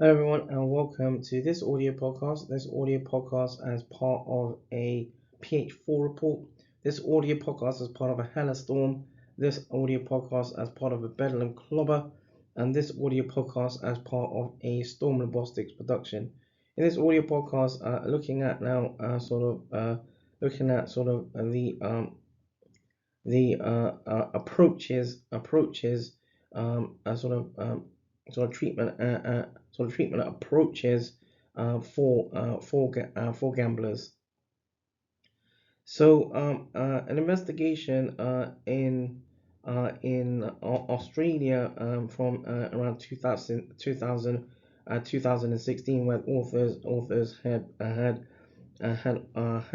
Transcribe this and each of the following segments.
Hello, everyone, and welcome to this audio podcast. This audio podcast as part of a PH4 report. This audio podcast as part of a SZtorm. This audio podcast as part of a Bedlam Clobber, and this audio podcast as part of a Storm Robotics production. In this audio podcast, looking at now, looking at approaches, sort of treatment approaches for gamblers. So an investigation in Australia from around 2016, where authors had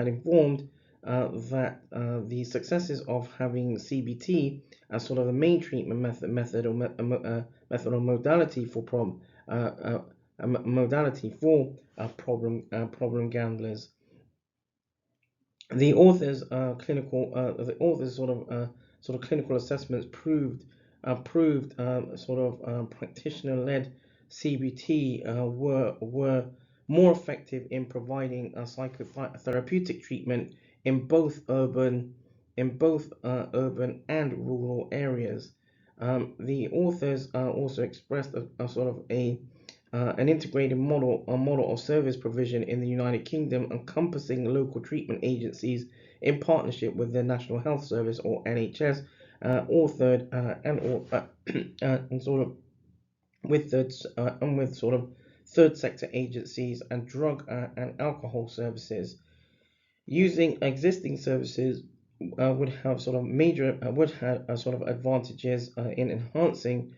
informed the successes of having CBT as sort of the main treatment method or modality for problem gamblers. The authors sort of clinical assessments proved practitioner-led CBT were more effective in providing a psychotherapeutic treatment in both urban and rural areas. The authors also expressed an integrated model of service provision in the United Kingdom, encompassing local treatment agencies in partnership with the National Health Service or NHS, authored and sort of with third sector agencies and drug and alcohol services. Using existing services would have sort of major would have sort of advantages in enhancing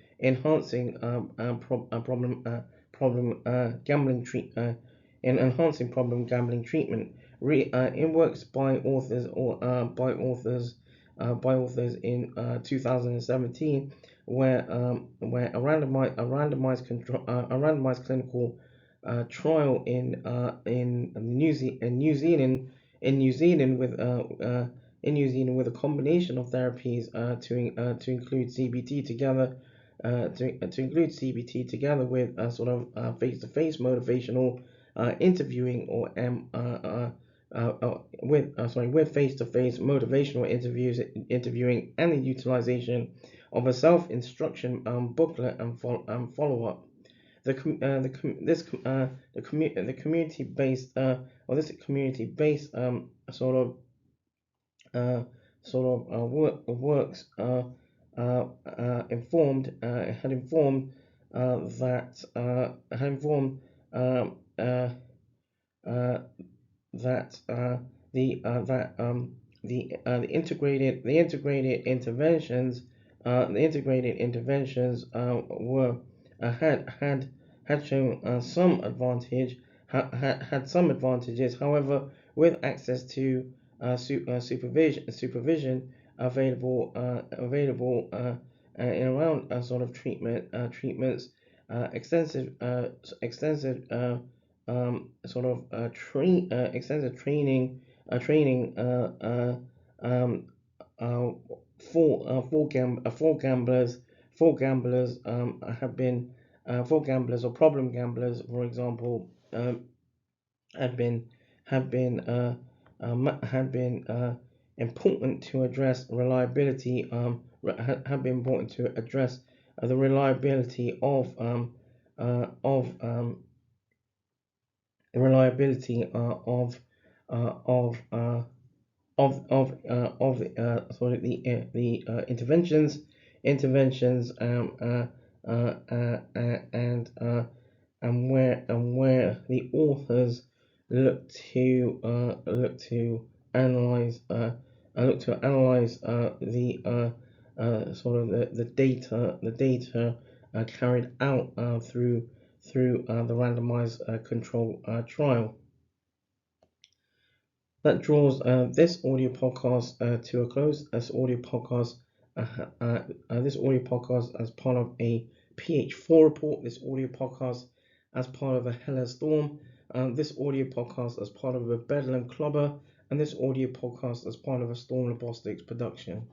problem gambling in enhancing problem gambling treatment. In works by authors in 2017, where a randomized clinical trial in New Zealand with a combination of therapies to include CBT together with face-to-face motivational interviewing or with face-to-face motivational interviewing and the utilization of a self-instruction booklet and follow-up. The community-based works informed had informed that had informed that the integrated interventions were had shown some had some advantages. However, with access to supervision available in around treatments, extensive extensive training um, uh, for gamblers have been for gamblers or problem gamblers, for example, have been have been have been important to address reliability. Have been important to address the reliability the reliability the interventions and where the authors look to analyze the data carried out through the randomized control trial. That draws this audio podcast to a close. This audio podcast as part of a PH4 report. This audio podcast as part of a SZtorm. This audio podcast as part of a Bedlam Clobber, and this audio podcast as part of a Storm Robotics production.